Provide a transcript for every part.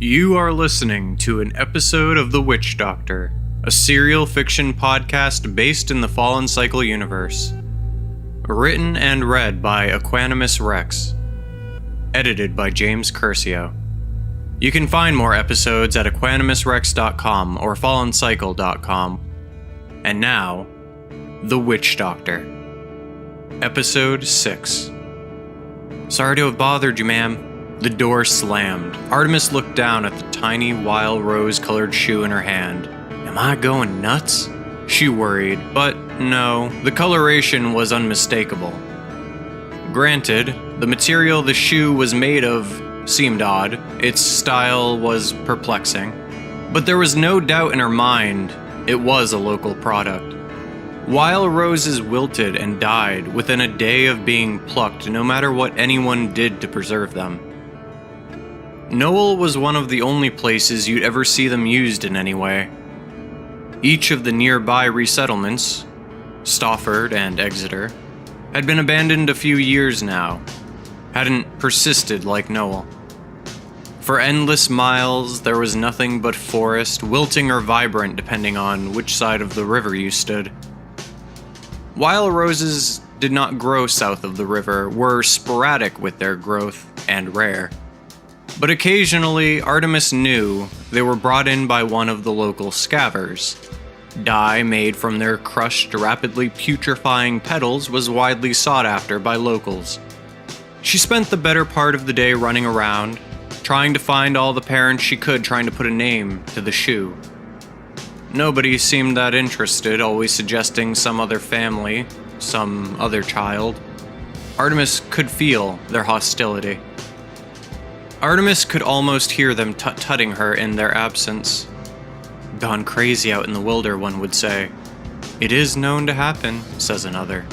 You are listening to an episode of The Witch Doctor, a serial fiction podcast based in the Fallen Cycle universe. Written and read by Equanimous Rex. Edited by James Curcio. You can find more episodes at equanimousrex.com or fallencycle.com. And now, The Witch Doctor. Episode 6. Sorry to have bothered you, ma'am. The door slammed. Artemis looked down at the tiny, wild rose-colored shoe in her hand. Am I going nuts? She worried, but no, the coloration was unmistakable. Granted, the material the shoe was made of seemed odd, its style was perplexing, but there was no doubt in her mind it was a local product. Wild roses wilted and died within a day of being plucked, no matter what anyone did to preserve them. Noel was one of the only places you'd ever see them used in any way. Each of the nearby resettlements, Stafford and Exeter, had been abandoned a few years now, hadn't persisted like Noel. For endless miles, there was nothing but forest, wilting or vibrant depending on which side of the river you stood. Wild roses did not grow south of the river, were sporadic with their growth, and rare. But occasionally, Artemis knew they were brought in by one of the local scavvers. Dye made from their crushed, rapidly putrefying petals was widely sought after by locals. She spent the better part of the day running around, trying to find all the parents she could, trying to put a name to the shoe. Nobody seemed that interested, always suggesting some other family, some other child. Artemis could feel their hostility. Artemis could almost hear them tut-tutting her in their absence. Gone crazy out in the wilder, one would say. It is known to happen, says another.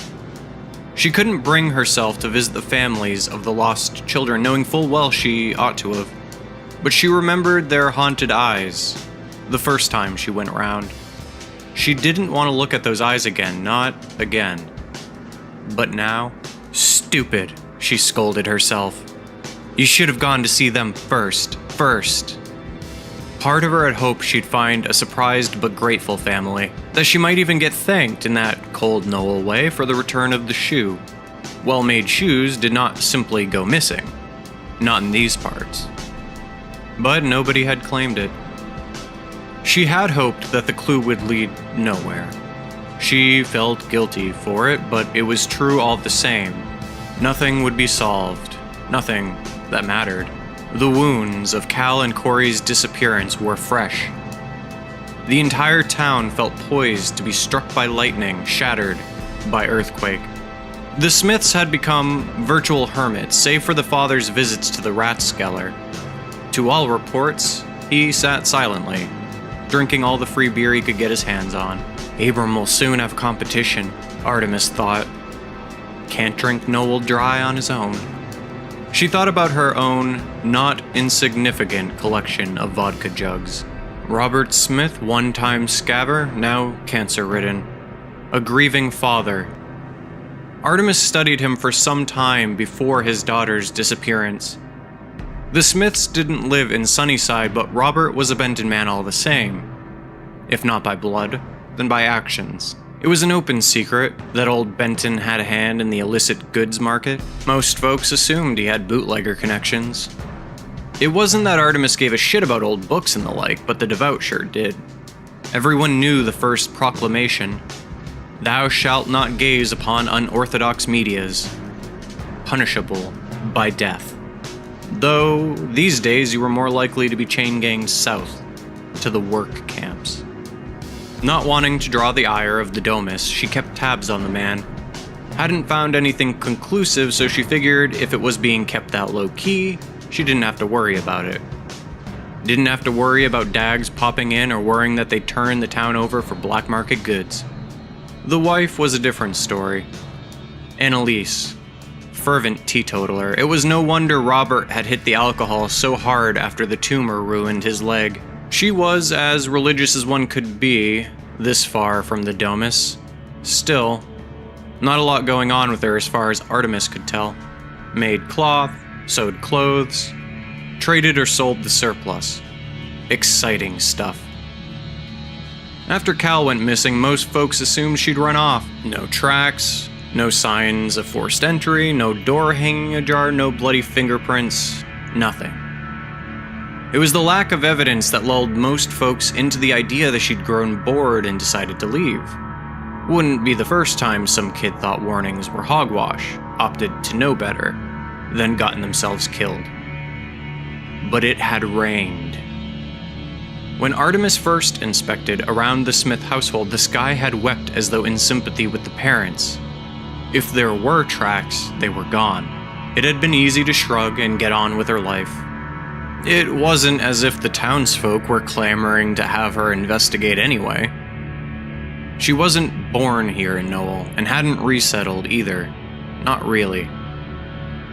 She couldn't bring herself to visit the families of the lost children, knowing full well she ought to have. But she remembered their haunted eyes, the first time she went round. She didn't want to look at those eyes again, not again. But now, stupid, she scolded herself. You should have gone to see them first. Part of her had hoped she'd find a surprised but grateful family, that she might even get thanked in that cold Noel way for the return of the shoe. Well-made shoes did not simply go missing. Not in these parts. But nobody had claimed it. She had hoped that the clue would lead nowhere. She felt guilty for it, but it was true all the same. Nothing would be solved. Nothing that mattered. The wounds of Cal and Corey's disappearance were fresh. The entire town felt poised to be struck by lightning, shattered by earthquake. The Smiths had become virtual hermits, save for the father's visits to the Rathskeller. To all reports, he sat silently, drinking all the free beer he could get his hands on. Abram will soon have competition, Artemis thought. Can't drink Noel dry on his own. She thought about her own, not insignificant collection of vodka jugs. Robert Smith, one-time scaver, now cancer-ridden. A grieving father. Artemis studied him for some time before his daughter's disappearance. The Smiths didn't live in Sunnyside, but Robert was a Benton man all the same. If not by blood, then by actions. It was an open secret that old Benton had a hand in the illicit goods market. Most folks assumed he had bootlegger connections. It wasn't that Artemis gave a shit about old books and the like, but the devout sure did. Everyone knew the first proclamation. Thou shalt not gaze upon unorthodox medias. Punishable by death. Though, these days you were more likely to be chain-ganged south, to the work camps. Not wanting to draw the ire of the Domus, she kept tabs on the man. Hadn't found anything conclusive, so she figured if it was being kept that low-key, she didn't have to worry about it. Didn't have to worry about dags popping in or worrying that they'd turn the town over for black market goods. The wife was a different story. Annalise. Fervent teetotaler. It was no wonder Robert had hit the alcohol so hard after the tumor ruined his leg. She was as religious as one could be, this far from the Domus. Still, not a lot going on with her as far as Artemis could tell. Made cloth, sewed clothes. traded or sold the surplus. Exciting stuff. After Cal went missing, most folks assumed she'd run off. No tracks, no signs of forced entry, no door hanging ajar, no bloody fingerprints, nothing. It was the lack of evidence that lulled most folks into the idea that she'd grown bored and decided to leave. Wouldn't be the first time some kid thought warnings were hogwash, opted to know better, then gotten themselves killed. But it had rained. When Artemis first inspected around the Smith household, the sky had wept as though in sympathy with the parents. If there were tracks, they were gone. It had been easy to shrug and get on with her life. It wasn't as if the townsfolk were clamoring to have her investigate anyway. She wasn't born here in Noel, and hadn't resettled either. Not really.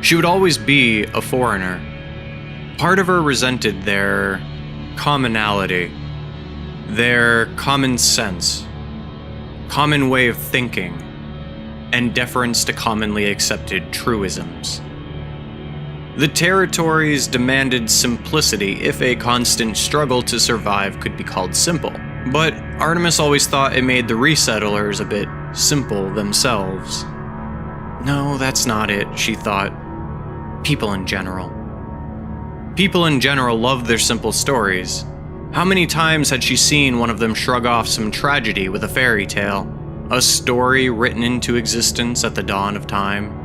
She would always be a foreigner. Part of her resented their commonality, their common sense, common way of thinking, and deference to commonly accepted truisms. The territories demanded simplicity if a constant struggle to survive could be called simple. But Artemis always thought it made the resettlers a bit simple themselves. No, that's not it, she thought. People in general. People in general love their simple stories. How many times had she seen one of them shrug off some tragedy with a fairy tale? A story written into existence at the dawn of time?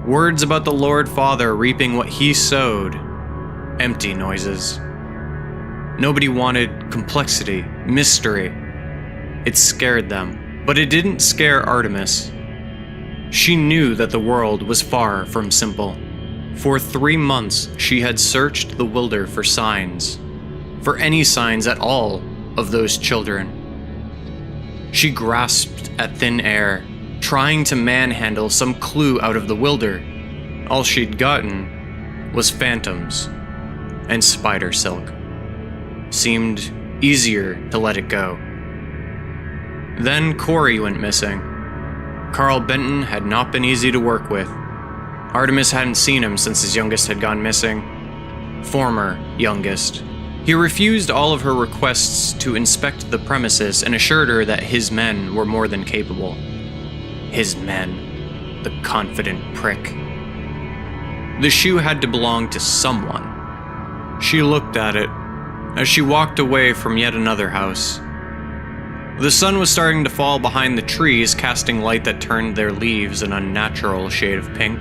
Words about the Lord Father reaping what he sowed. Empty noises. Nobody wanted complexity, mystery. It scared them, but it didn't scare Artemis. She knew that the world was far from simple. For 3 months, she had searched the wilder for signs, for any signs at all of those children. She grasped at thin air, trying to manhandle some clue out of the wilder. All she'd gotten was phantoms and spider silk. Seemed easier to let it go. Then Corey went missing. Carl Benton had not been easy to work with. Artemis hadn't seen him since his youngest had gone missing. Former youngest. He refused all of her requests to inspect the premises and assured her that his men were more than capable. His men. The confident prick. The shoe had to belong to someone. She looked at it as she walked away from yet another house. The sun was starting to fall behind the trees, casting light that turned their leaves an unnatural shade of pink.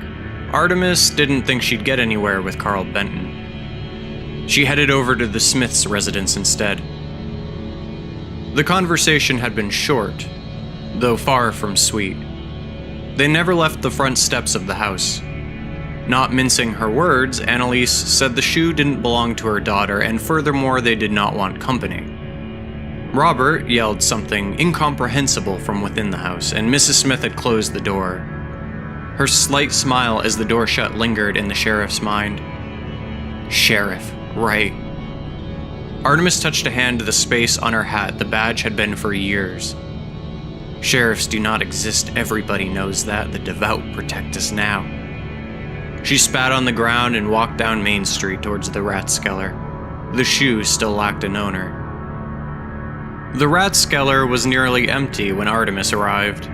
Artemis didn't think she'd get anywhere with Carl Benton. She headed over to the Smith's residence instead. The conversation had been short, though far from sweet. They never left the front steps of the house. Not mincing her words, Annalise said the shoe didn't belong to her daughter, and furthermore they did not want company. Robert yelled something incomprehensible from within the house, and Mrs. Smith had closed the door. Her slight smile as the door shut lingered in the sheriff's mind. Sheriff, right. Artemis touched a hand to the space on her hat the badge had been for years. Sheriffs do not exist, everybody knows that. The devout protect us now. She spat on the ground and walked down Main Street towards the Rathskeller. The shoe still lacked an owner. The Rathskeller was nearly empty when Artemis arrived.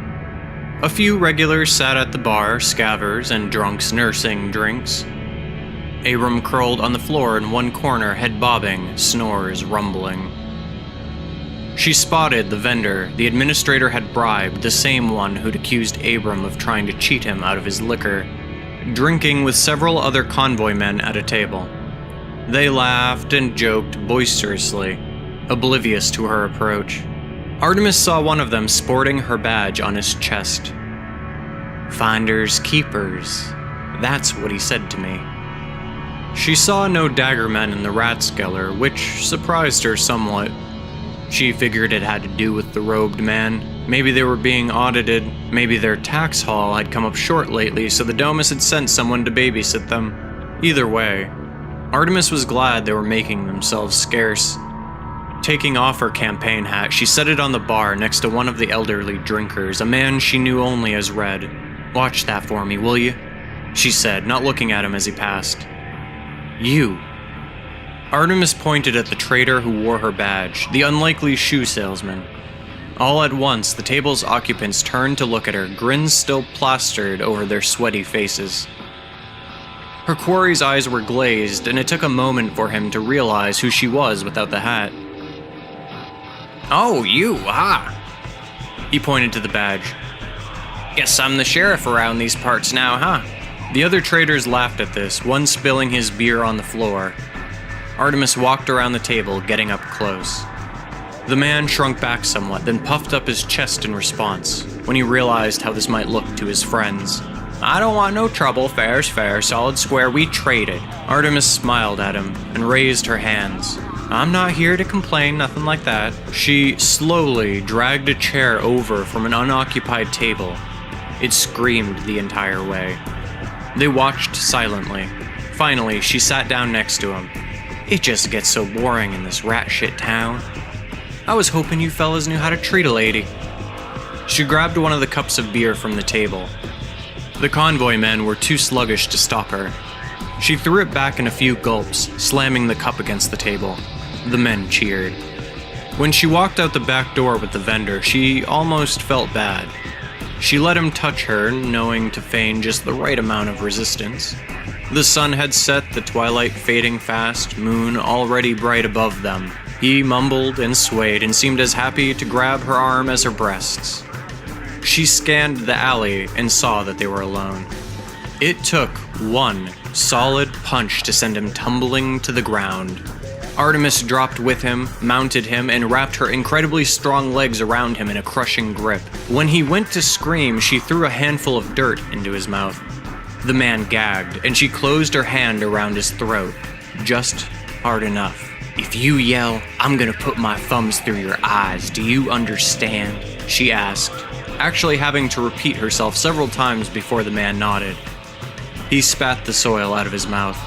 A few regulars sat at the bar, scavers and drunks nursing drinks. Abram curled on the floor in one corner, head bobbing, snores rumbling. She spotted the vendor the administrator had bribed, the same one who'd accused Abram of trying to cheat him out of his liquor, drinking with several other convoy men at a table. They laughed and joked boisterously, oblivious to her approach. Artemis saw one of them sporting her badge on his chest. Finders keepers, that's what he said to me. She saw no daggermen in the Rathskeller, which surprised her somewhat. She figured it had to do with the robed man. Maybe they were being audited, maybe their tax haul had come up short lately, so the Domus had sent someone to babysit them. Either way, Artemis was glad they were making themselves scarce. Taking off her campaign hat, she set it on the bar next to one of the elderly drinkers, a man she knew only as Red. "Watch that for me, will you?" she said, not looking at him as he passed. "You," Artemis pointed at the trader who wore her badge, the unlikely shoe salesman. All at once, the table's occupants turned to look at her, grins still plastered over their sweaty faces. Her quarry's eyes were glazed, and it took a moment for him to realize who she was without the hat. "Oh, you, He pointed to the badge. "Guess I'm the sheriff around these parts now, huh?" The other traders laughed at this, one spilling his beer on the floor. Artemis walked around the table, getting up close. The man shrunk back somewhat, then puffed up his chest in response, when he realized how this might look to his friends. "I don't want no trouble, fair's fair, solid square, we traded." Artemis smiled at him and raised her hands. "I'm not here to complain, nothing like that." She slowly dragged a chair over from an unoccupied table. It screamed the entire way. They watched silently. Finally, she sat down next to him. "It just gets so boring in this rat shit town. I was hoping you fellas knew how to treat a lady." She grabbed one of the cups of beer from the table. The convoy men were too sluggish to stop her. She threw it back in a few gulps, slamming the cup against the table. The men cheered. When she walked out the back door with the vendor, she almost felt bad. She let him touch her, knowing to feign just the right amount of resistance. The sun had set, the twilight fading fast, moon already bright above them. He mumbled and swayed and seemed as happy to grab her arm as her breasts. She scanned the alley and saw that they were alone. It took one solid punch to send him tumbling to the ground. Artemis dropped with him, mounted him, and wrapped her incredibly strong legs around him in a crushing grip. When he went to scream, she threw a handful of dirt into his mouth. The man gagged, and she closed her hand around his throat, just hard enough. "If you yell, I'm gonna put my thumbs through your eyes, do you understand?" she asked, actually having to repeat herself several times before the man nodded. He spat the soil out of his mouth.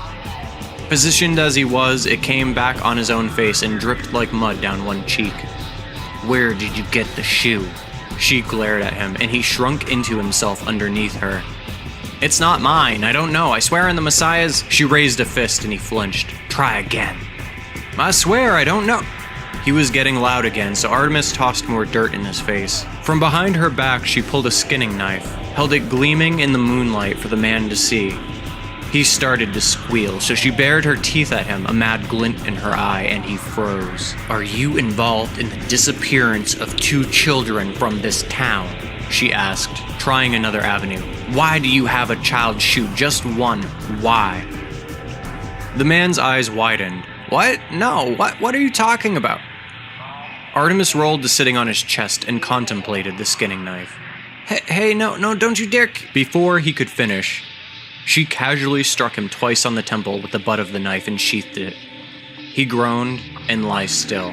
Positioned as he was, it came back on his own face and dripped like mud down one cheek. "Where did you get the shoe?" She glared at him, and he shrunk into himself underneath her. "It's not mine, I don't know, I swear on the Messiah's..." She raised a fist and he flinched. "Try again." "I swear I don't know." He was getting loud again, so Artemis tossed more dirt in his face. From behind her back, she pulled a skinning knife, held it gleaming in the moonlight for the man to see. He started to squeal, so she bared her teeth at him, a mad glint in her eye, and he froze. "Are you involved in the disappearance of 2 children from this town?" she asked, trying another avenue. "Why do you have a child shoot? Just one. Why?" The man's eyes widened. "What? No, what are you talking about?" Artemis rolled to sitting on his chest and contemplated the skinning knife. Hey, no, don't you dare..." Before he could finish, she casually struck him twice on the temple with the butt of the knife and sheathed it. He groaned and lay still.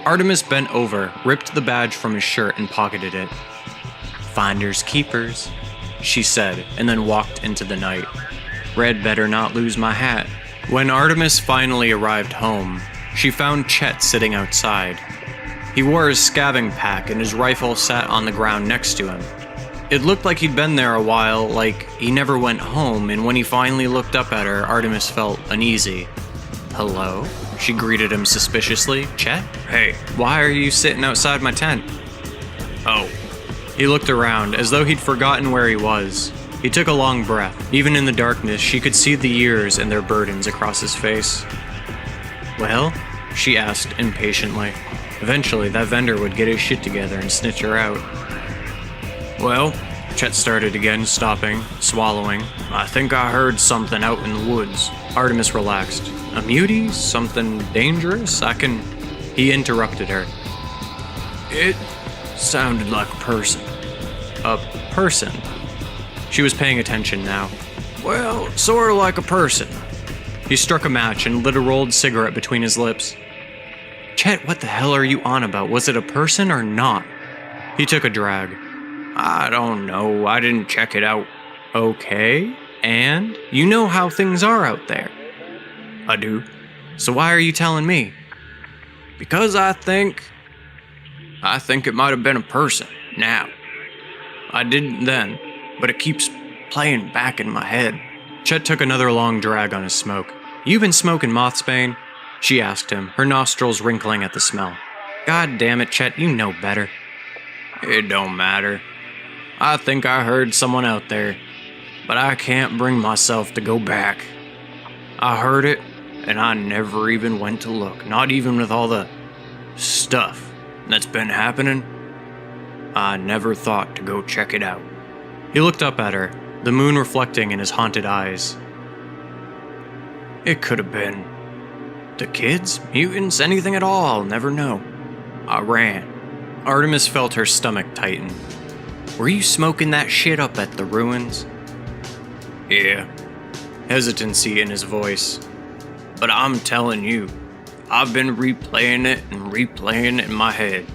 Artemis bent over, ripped the badge from his shirt and pocketed it. "Finders keepers," she said, and then walked into the night. "Red better not lose my hat." When Artemis finally arrived home, she found Chet sitting outside. He wore his scavenging pack and his rifle sat on the ground next to him. It looked like he'd been there a while, like he never went home, and when he finally looked up at her, Artemis felt uneasy. "Hello?" She greeted him suspiciously. "Chet? Hey, why are you sitting outside my tent?" "Oh." He looked around, as though he'd forgotten where he was. He took a long breath. Even in the darkness, she could see the years and their burdens across his face. "Well?" she asked impatiently. Eventually, that vendor would get his shit together and snitch her out. "Well," Chet started again, stopping, swallowing. "I think I heard something out in the woods." Artemis relaxed. "A mutie? Something dangerous? He interrupted her. "It sounded like a person." "A person?" She was paying attention now. "Well, sort of like a person." He struck a match and lit a rolled cigarette between his lips. "Chet, what the hell are you on about? Was it a person or not?" He took a drag. "I don't know, I didn't check it out." "Okay, and? You know how things are out there." "I do." "So why are you telling me?" "Because I think it might have been a person, now. I didn't then, but it keeps playing back in my head." Chet took another long drag on his smoke. "You been smoking mothsbane?" she asked him, her nostrils wrinkling at the smell. "God damn it, Chet, you know better." "It don't matter. I think I heard someone out there, but I can't bring myself to go back. I heard it, and I never even went to look, not even with all the stuff that's been happening. I never thought to go check it out." He looked up at her, the moon reflecting in his haunted eyes. "It could have been the kids, mutants, anything at all, I'll never know. I ran." Artemis felt her stomach tighten. "Were you smoking that shit up at the ruins?" "Yeah." Hesitancy in his voice. "But I'm telling you, I've been replaying it in my head.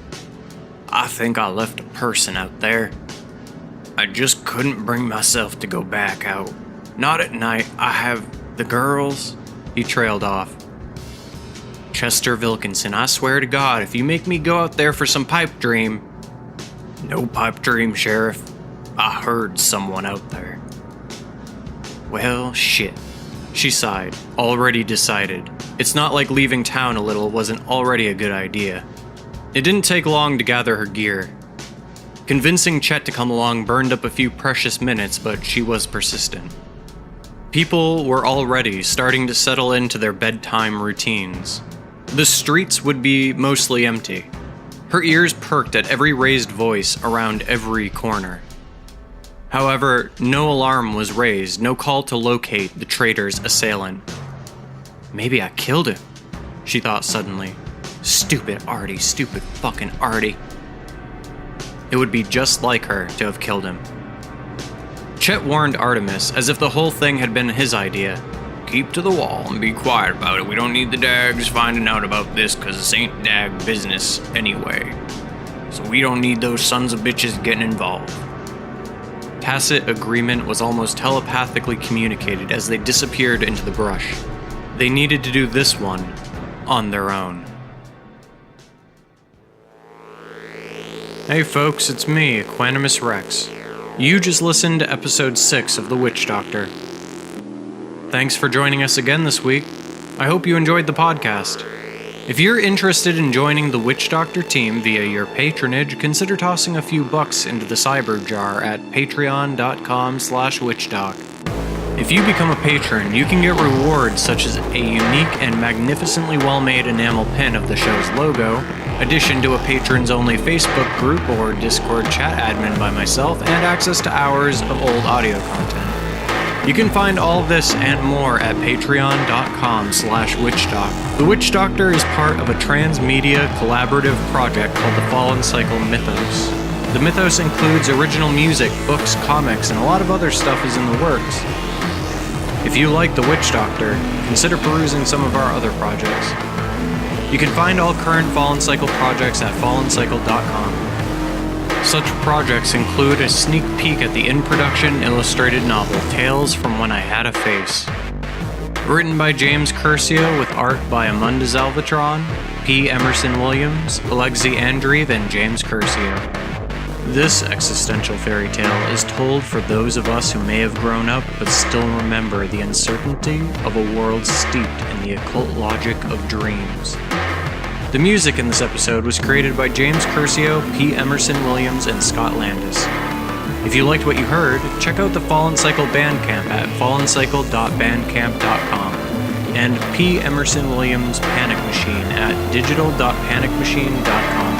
I think I left a person out there. I just couldn't bring myself to go back out. Not at night. I have the girls." He trailed off. "Chester Wilkinson, I swear to God, if you make me go out there for some pipe dream..." "No pipe dream, Sheriff. I heard someone out there." "Well, shit." She sighed, already decided. It's not like leaving town a little wasn't already a good idea. It didn't take long to gather her gear. Convincing Chet to come along burned up a few precious minutes, but she was persistent. People were already starting to settle into their bedtime routines. The streets would be mostly empty. Her ears perked at every raised voice around every corner. However, no alarm was raised, no call to locate the traitor's assailant. "Maybe I killed him," she thought suddenly. Stupid Artie, stupid fucking Artie. It would be just like her to have killed him. Chet warned Artemis as if the whole thing had been his idea. "Keep to the wall and be quiet about it. We don't need the Dags finding out about this because this ain't Dag business anyway. So we don't need those sons of bitches getting involved." Tacit agreement was almost telepathically communicated as they disappeared into the brush. They needed to do this one on their own. Hey folks, it's me, Equanimous Rex. You just listened to episode 6 of The Witch Doctor. Thanks for joining us again this week. I hope you enjoyed the podcast. If you're interested in joining the Witch Doctor team via your patronage, consider tossing a few bucks into the cyber jar at patreon.com/witchdoc. If you become a patron, you can get rewards such as a unique and magnificently well-made enamel pin of the show's logo, addition to a patrons-only Facebook group or Discord chat admin by myself, and access to hours of old audio content. You can find all this and more at patreon.com/witchdoc. The Witch Doctor is part of a transmedia collaborative project called the Fallen Cycle Mythos. The Mythos includes original music, books, comics, and a lot of other stuff is in the works. If you like The Witch Doctor, consider perusing some of our other projects. You can find all current Fallen Cycle projects at fallencycle.com. Such projects include a sneak peek at the in-production illustrated novel Tales from When I Had a Face. Written by James Curcio with art by Amanda Zalvatron, P. Emerson Williams, Alexei Andreev, and James Curcio. This existential fairy tale is told for those of us who may have grown up but still remember the uncertainty of a world steeped in the occult logic of dreams. The music in this episode was created by James Curcio, P. Emerson Williams, and Scott Landis. If you liked what you heard, check out the Fallen Cycle Bandcamp at fallencycle.bandcamp.com and P. Emerson Williams Panic Machine at digital.panicmachine.com.